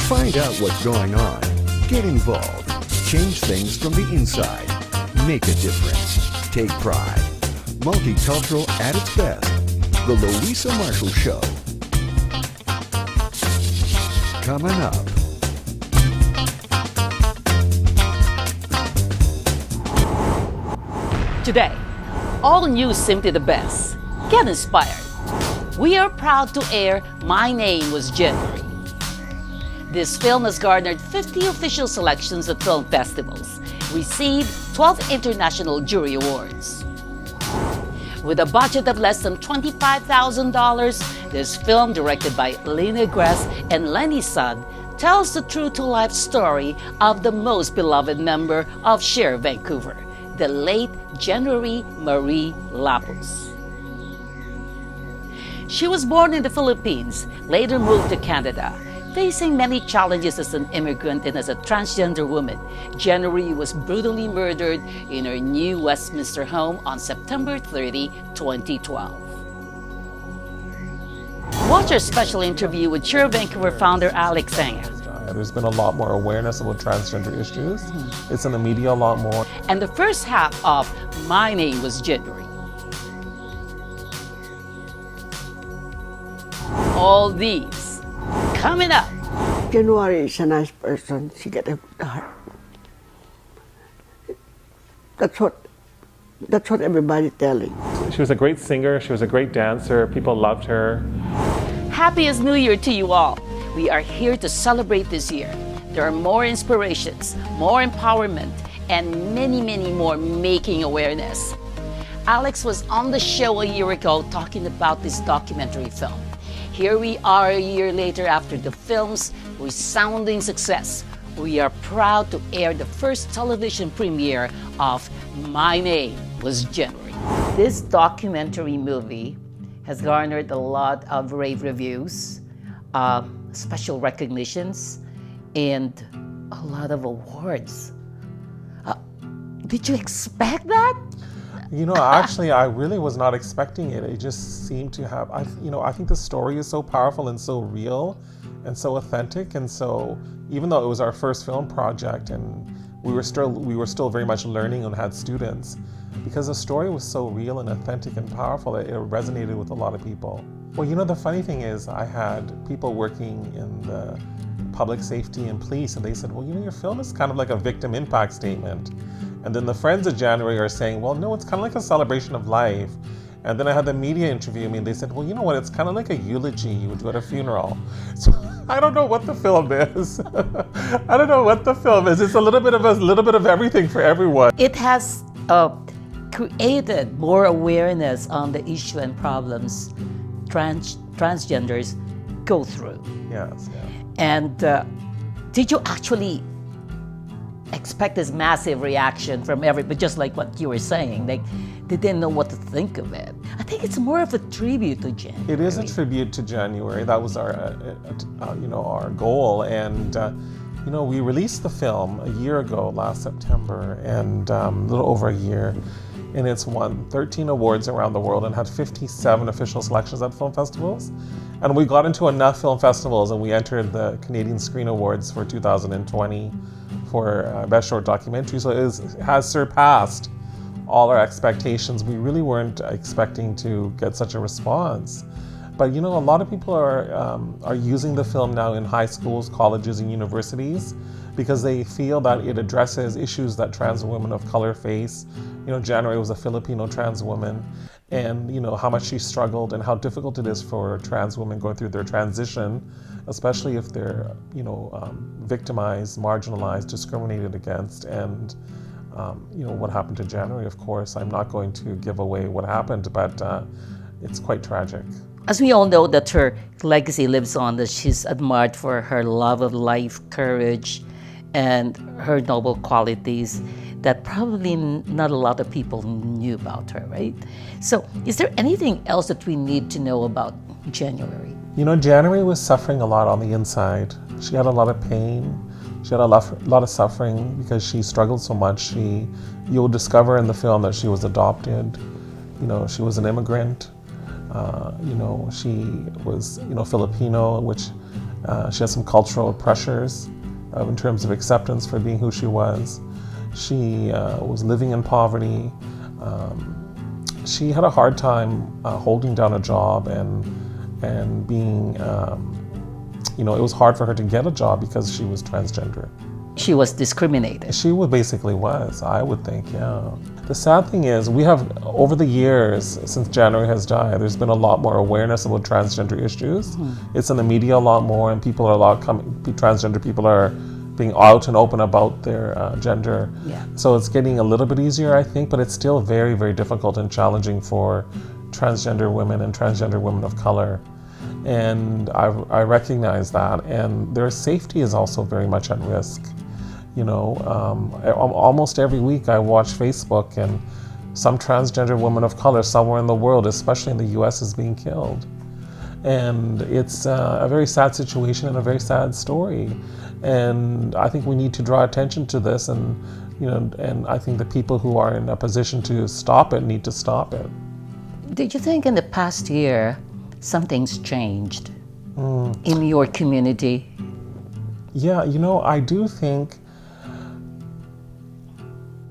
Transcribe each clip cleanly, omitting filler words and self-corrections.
Find out what's going on. Get involved. Change things from the inside. Make a difference. Take pride. Multicultural at its best. The Luisa Marshall Show. Coming up. Today, all news simply the best. Get inspired. We are proud to air My Name Was January. This film has garnered 50 official selections at film festivals, received 12 international jury awards. With a budget of less than $25,000, this film, directed by Lena Gress and Lenny Sud, tells the true-to-life story of the most beloved member of SHER Vancouver, the late January Marie Lapus. She was born in the Philippines, later moved to Canada. Facing many challenges as an immigrant and as a transgender woman, January was brutally murdered in her new Westminster home on September 30, 2012. Watch our special interview with SHER Vancouver founder Alex Sangha. There's been a lot more awareness about transgender issues. It's in the media a lot more. And the first half of My Name Was January. All these coming up. January is a nice person. She got a good heart. That's what everybody's telling. She was a great singer. She was a great dancer. People loved her. Happiest New Year to you all. We are here to celebrate this year. There are more inspirations, more empowerment, and many, many more making awareness. Alex was on the show a year ago talking about this documentary film. Here we are a year later after the film's resounding success. We are proud to air the first television premiere of My Name Was January. This documentary movie has garnered a lot of rave reviews, special recognitions, and a lot of awards. Did you expect that? You know, actually, I really was not expecting it. It just seemed to have, I think the story is so powerful and so real and so authentic. And so even though it was our first film project and we were still very much learning and had students, because the story was so real and authentic and powerful that it resonated with a lot of people. Well, you know, the funny thing is I had people working in the public safety and police, and they said, well, you know, your film is kind of like a victim impact statement. And then the friends of January are saying, well, no, it's kind of like a celebration of life. And then I had the media interview me and they said, well, you know what, it's kind of like a eulogy you would do at a funeral. So I don't know what the film is. I don't know what the film is. It's a little bit of everything for everyone. It has created more awareness on the issue and problems transgenders go through. Yes, yeah. And did you actually expect this massive reaction from everybody, just like what you were saying? Like, they didn't know what to think of it. I think it's more of a tribute to January. It is a tribute to January. That was our, our goal. And we released the film a year ago, last September, and a little over a year. And it's won 13 awards around the world and had 57 official selections at film festivals. And we got into enough film festivals and we entered the Canadian Screen Awards for 2020 for Best Short Documentary. So it has surpassed all our expectations. We really weren't expecting to get such a response. But you know, a lot of people are using the film now in high schools, colleges, and universities because they feel that it addresses issues that trans women of color face. You know, January was a Filipino trans woman, and you know how much she struggled and how difficult it is for trans women going through their transition, especially if they're victimized, marginalized, discriminated against, and what happened to January. Of course, I'm not going to give away what happened, but it's quite tragic. As we all know, that her legacy lives on, that she's admired for her love of life, courage, and her noble qualities that probably not a lot of people knew about her, right? So is there anything else that we need to know about January? You know, January was suffering a lot on the inside. She had a lot of pain. She had a lot of suffering because she struggled so much. You'll discover in the film that she was adopted. You know, she was an immigrant. She was, Filipino, which She had some cultural pressures in terms of acceptance for being who she was. She was living in poverty. She had a hard time holding down a job and being, it was hard for her to get a job because she was transgender. She was discriminated. She basically was, I would think, yeah. The sad thing is, we have, over the years, since January has died, there's been a lot more awareness about transgender issues. It's in the media a lot more, and transgender people are being out and open about their gender. Yeah. So it's getting a little bit easier, I think, but it's still very, very difficult and challenging for transgender women and transgender women of color. And I recognize that, and their safety is also very much at risk. Almost every week I watch Facebook, and some transgender woman of color somewhere in the world, especially in the US, is being killed. And it's a very sad situation and a very sad story. And I think we need to draw attention to this, and I think the people who are in a position to stop it need to stop it. Did you think in the past year something's changed in your community? Yeah, I do think,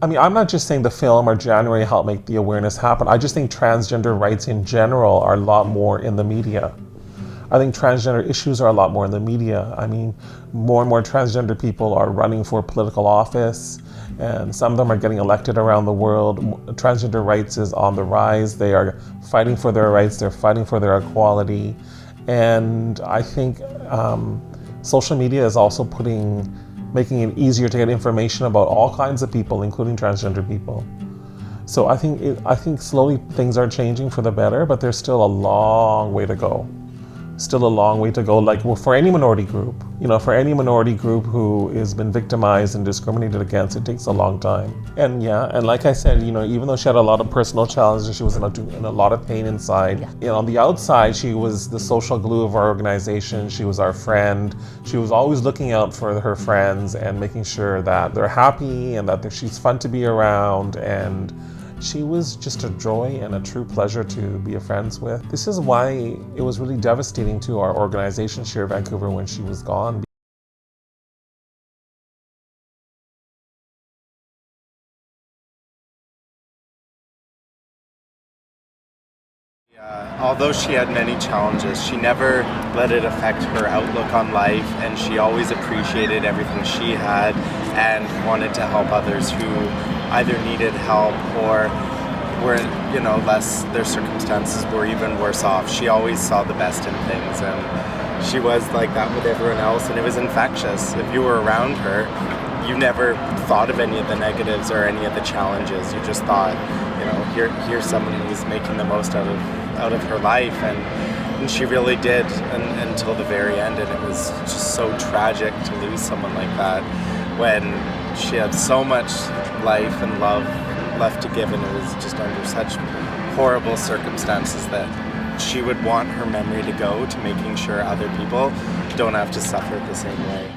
I'm not just saying the film or January helped make the awareness happen. I just think transgender rights in general are a lot more in the media. I think transgender issues are a lot more in the media. More and more transgender people are running for political office, and some of them are getting elected around the world. Transgender rights is on the rise. They are fighting for their rights. They're fighting for their equality. And I think social media is also making it easier to get information about all kinds of people, including transgender people. So I think slowly things are changing for the better, but there's still a long way to go. Like for any minority group, who has been victimized and discriminated against, it takes a long time. And like I said, even though she had a lot of personal challenges, she was in a lot of pain inside. Yeah. On the outside, she was the social glue of our organization. She was our friend. She was always looking out for her friends and making sure that they're happy and that she's fun to be around. And she was just a joy and a true pleasure to be friends with. This is why it was really devastating to our organization, SHER Vancouver, when she was gone. Although she had many challenges, she never let it affect her outlook on life, and she always appreciated everything she had and wanted to help others who either needed help or were, their circumstances were even worse off. She always saw the best in things, and she was like that with everyone else, and it was infectious. If you were around her, you never thought of any of the negatives or any of the challenges. You just thought, here's someone who's making the most out of her life, and she really did until the very end. And it was just so tragic to lose someone like that when she had so much life and love left to give, and it was just under such horrible circumstances that she would want her memory to go to making sure other people don't have to suffer the same way.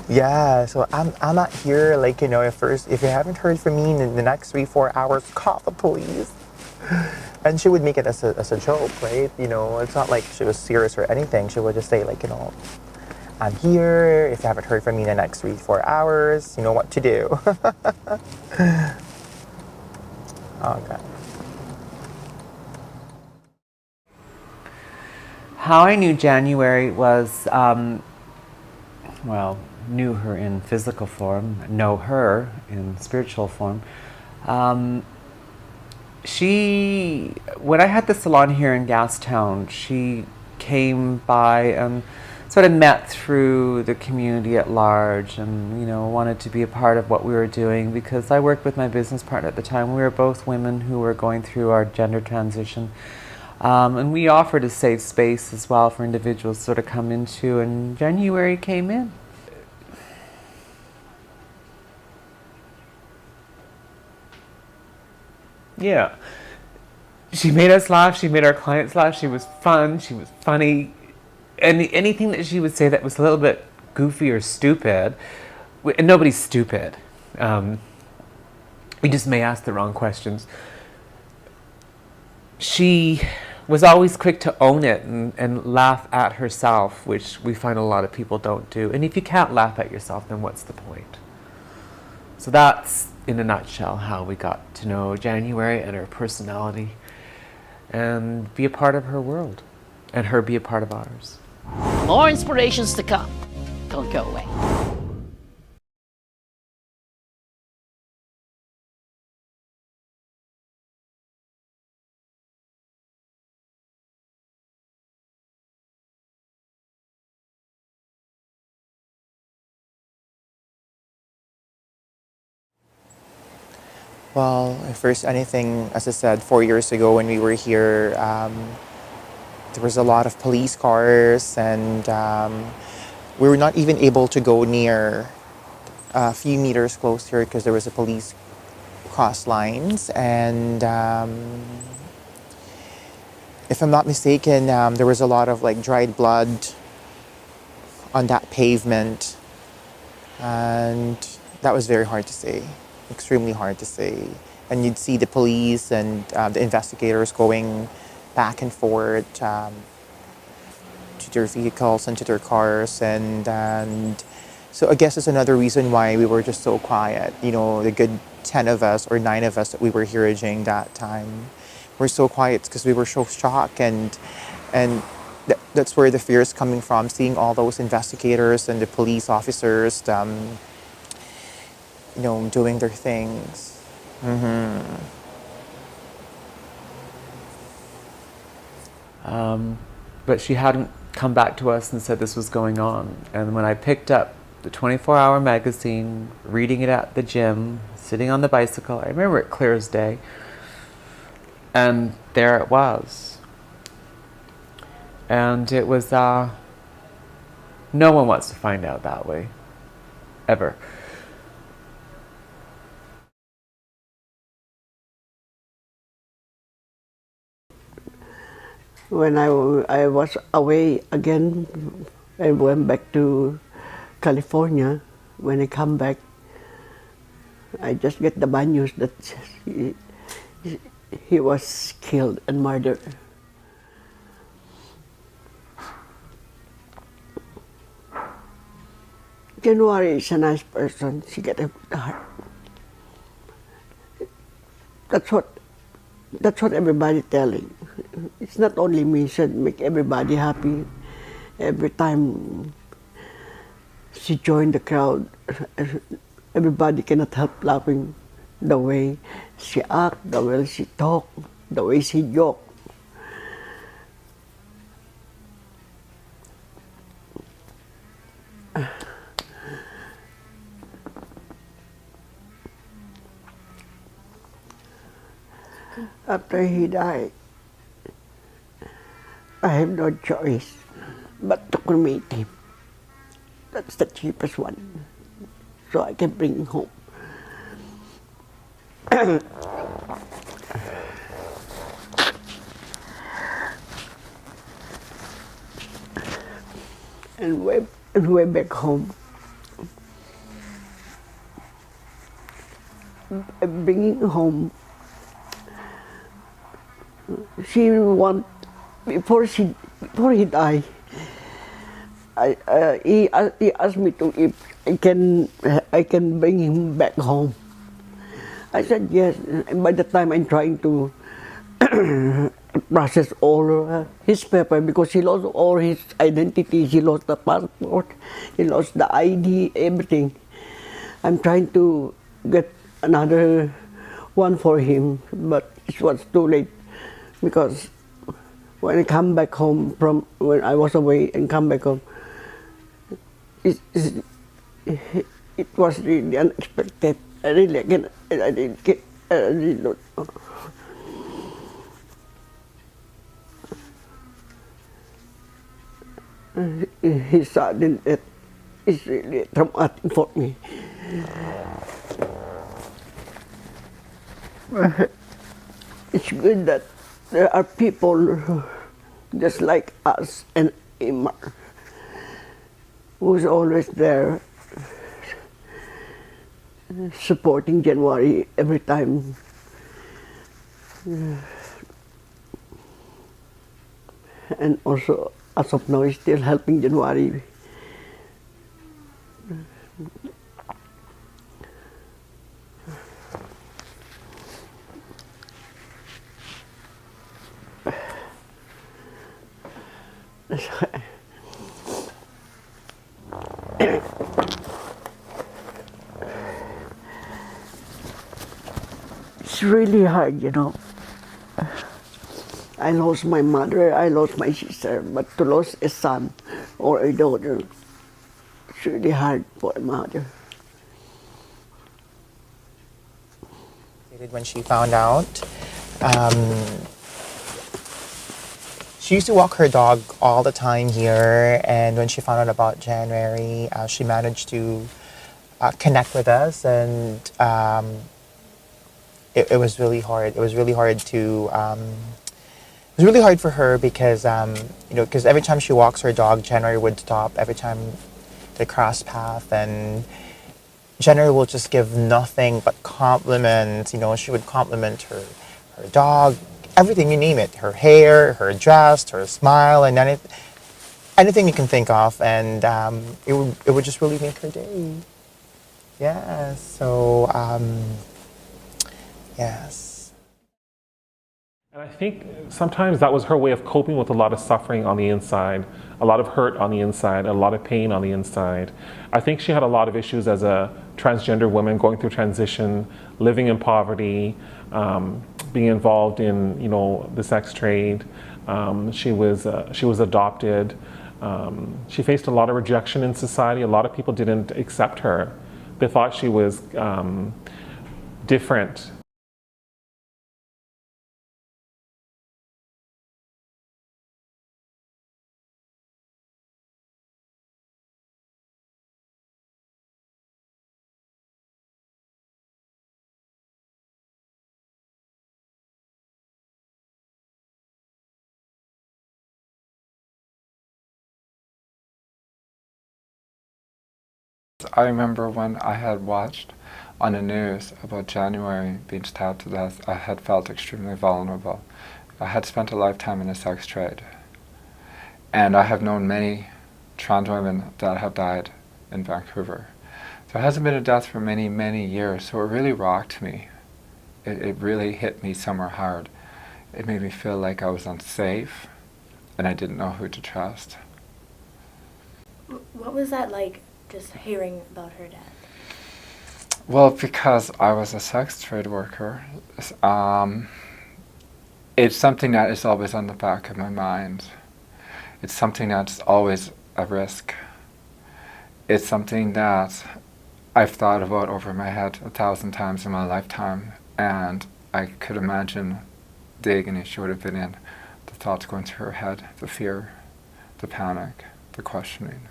Yeah, so I'm not here, if you haven't heard from me in the next 3-4 hours, call the police. And she would make it as a joke, right? It's not like she was serious or anything. She would just say, I'm here. If you haven't heard from me in the next 3-4 hours, you know what to do. Okay. How I knew January was, knew her in physical form, know her in spiritual form. When I had the salon here in Gastown, she came by and sort of met through the community at large, and wanted to be a part of what we were doing, because I worked with my business partner at the time. We were both women who were going through our gender transition, and we offered a safe space as well for individuals to sort of come into, and January came in. Yeah. She made us laugh. She made our clients laugh. She was fun. She was funny. And anything that she would say that was a little bit goofy or stupid, and nobody's stupid. We just may ask the wrong questions. She was always quick to own it and laugh at herself, which we find a lot of people don't do. And if you can't laugh at yourself, then what's the point? So that's, in a nutshell, how we got to know January and her personality and be a part of her world and her be a part of ours. More inspirations to come. Don't go away. Well, first anything, as I said, 4 years ago when we were here, there was a lot of police cars, and we were not even able to go near a few meters closer because there was a police cross lines. And if I'm not mistaken, there was a lot of like dried blood on that pavement, and that was very hard to see. Extremely hard to see. And you'd see the police and the investigators going back and forth to their vehicles and to their cars, and so I guess it's another reason why we were just so quiet. You know, the good 10 of us or 9 of us that we were here during that time were so quiet because we were so shocked, and that's where the fear is coming from, seeing all those investigators and the police officers you know, doing their things. But she hadn't come back to us and said this was going on. And when I picked up the 24-hour magazine, reading it at the gym, sitting on the bicycle, I remember it clear as day, and there it was. And it was, no one wants to find out that way, ever. When I was away again, I went back to California. When I come back, I just get the bad news that he was killed and murdered. January is a nice person. She got a good heart. That's what everybody telling. It's not only me, said make everybody happy. Every time she joined the crowd, everybody cannot help laughing the way she act, the way she talk, the way she joke. After he died, I have no choice but to cremate him. That's the cheapest one, so I can bring him home. And way back home, bringing home. She want before he died. He asked me to if I can bring him back home. I said yes. And by the time I'm trying to process all his paper, because he lost all his identity. He lost the passport, he lost the ID, everything. I'm trying to get another one for him, but it was too late. Because when I come back home from when I was away and come back home, it was really unexpected. I didn't know. His sudden death is really traumatic for me. It's good that there are people just like us and Imar who's always there supporting January every time And also, as of now, he's still helping January. It's really hard, you know. I lost my mother, I lost my sister, but to lose a son or a daughter, it's really hard for a mother. When she found out, she used to walk her dog all the time here, and when she found out about January, she managed to connect with us, and it was really hard. It was really hard to. It was really hard for her because because every time she walks her dog, January would stop every time they cross path, and January will just give nothing but compliments. She would compliment her dog, everything, you name it, her hair, her dress, her smile, and anything you can think of, and it would just really make her day. Yeah. So yes. And I think sometimes that was her way of coping with a lot of suffering on the inside, a lot of hurt on the inside, a lot of pain on the inside. I think she had a lot of issues as a transgender woman going through transition, living in poverty, being involved in the sex trade. She was adopted. She faced a lot of rejection in society. A lot of people didn't accept her. They thought she was different. I remember when I had watched on the news about January being stabbed to death, I had felt extremely vulnerable. I had spent a lifetime in the sex trade, and I have known many trans women that have died in Vancouver. There hasn't been a death for many, many years, so it really rocked me. It really hit me somewhere hard. It made me feel like I was unsafe, and I didn't know who to trust. What was that like, just hearing about her death? Well, because I was a sex trade worker, it's something that is always on the back of my mind. It's something that's always a risk. It's something that I've thought about over my head 1,000 times in my lifetime, and I could imagine the agony she would have been in, the thoughts going through her head, the fear, the panic, the questioning.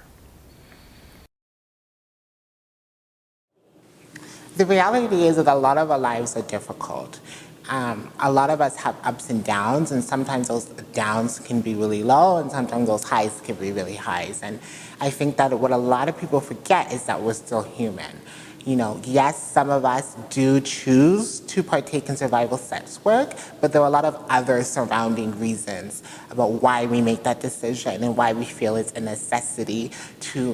The reality is that a lot of our lives are difficult. A lot of us have ups and downs, and sometimes those downs can be really low, and sometimes those highs can be really highs. And I think that what a lot of people forget is that we're still human. Yes, some of us do choose to partake in survival sex work, but there are a lot of other surrounding reasons about why we make that decision and why we feel it's a necessity to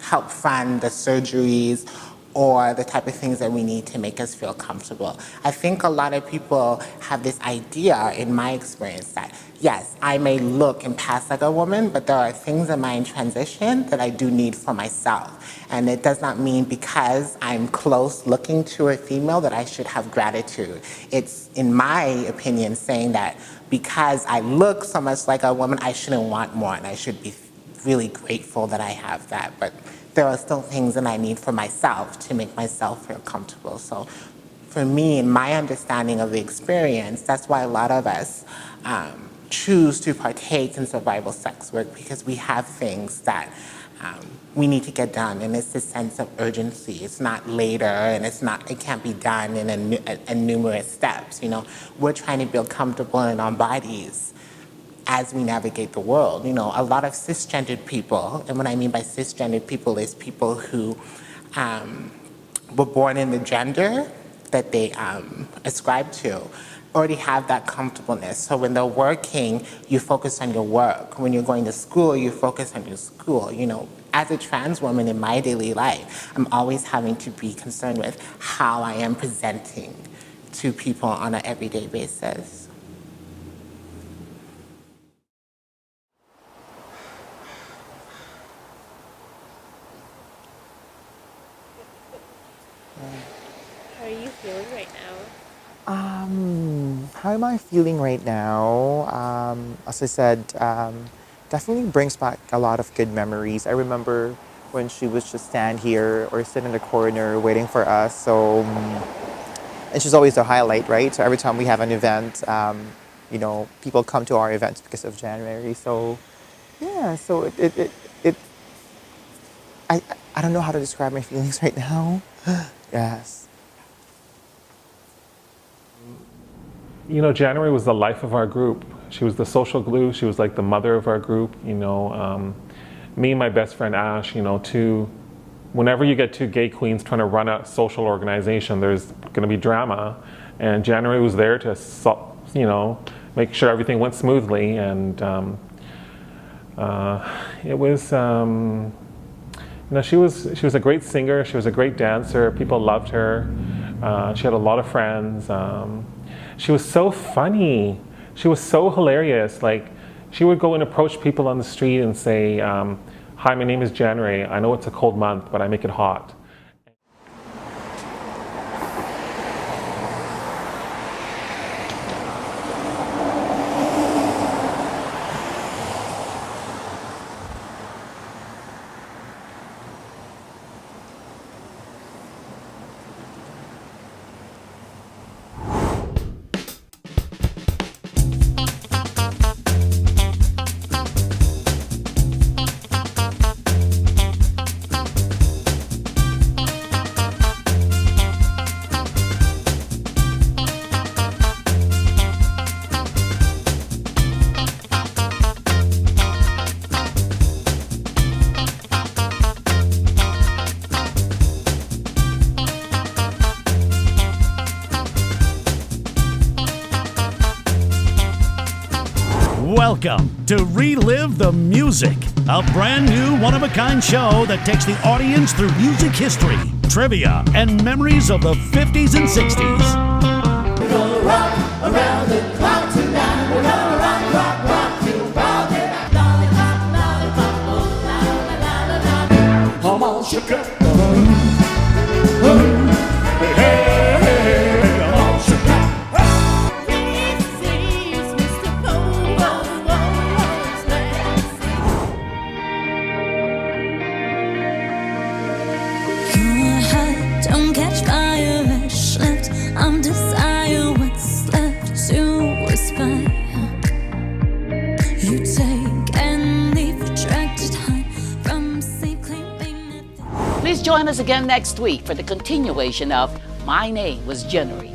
help fund the surgeries or the type of things that we need to make us feel comfortable. I think a lot of people have this idea, in my experience, that yes, I may look and pass like a woman, but there are things in my transition that I do need for myself. And it does not mean because I'm close looking to a female that I should have gratitude. It's, in my opinion, saying that because I look so much like a woman, I shouldn't want more, and I should be really grateful that I have that. But there are still things that I need for myself to make myself feel comfortable. So for me, in my understanding of the experience, that's why a lot of us choose to partake in survival sex work, because we have things that we need to get done, and it's this sense of urgency. It's not later, and it can't be done in numerous steps. We're trying to feel comfortable in our bodies as we navigate the world. A lot of cisgendered people, and what I mean by cisgendered people is people who were born in the gender that they ascribe to, already have that comfortableness. So when they're working, you focus on your work. When you're going to school, you focus on your school. You know, as a trans woman in my daily life, I'm always having to be concerned with how I am presenting to people on an everyday basis. How are you feeling right now? How am I feeling right now? As I said, definitely brings back a lot of good memories. I remember when she would just stand here or sit in the corner waiting for us. So, and she's always the highlight, right? So every time we have an event, you know, people come to our events because of January. So, yeah. So I don't know how to describe my feelings right now. Yes. You know, January was the life of our group. She was the social glue. She was like the mother of our group. You know, me and my best friend Ash, you know, whenever you get two gay queens trying to run a social organization, there's going to be drama. And January was there to, you know, make sure everything went smoothly. And it was, you know, she was a great singer. She was a great dancer. People loved her. She had a lot of friends. She was so funny. She was so hilarious. Like, she would go and approach people on the street and say, hi, my name is January. I know it's a cold month, but I make it hot. Welcome to Relive the Music, a brand new one-of-a-kind show that takes the audience through music history, trivia, and memories of the 50s and 60s. We're gonna rock around the clock tonight. We're gonna rock, rock, rock till broad daylight. Lollipop, lollipop, oh, la, la, la, la, la. Come on, sugar. Hey, hey, hey, come on, sugar. Don't catch fire and slipped. I'm desire what's left to whisper. You take and leave retracted high from sleep claiming. Please join us again next week for the continuation of My Name Was January.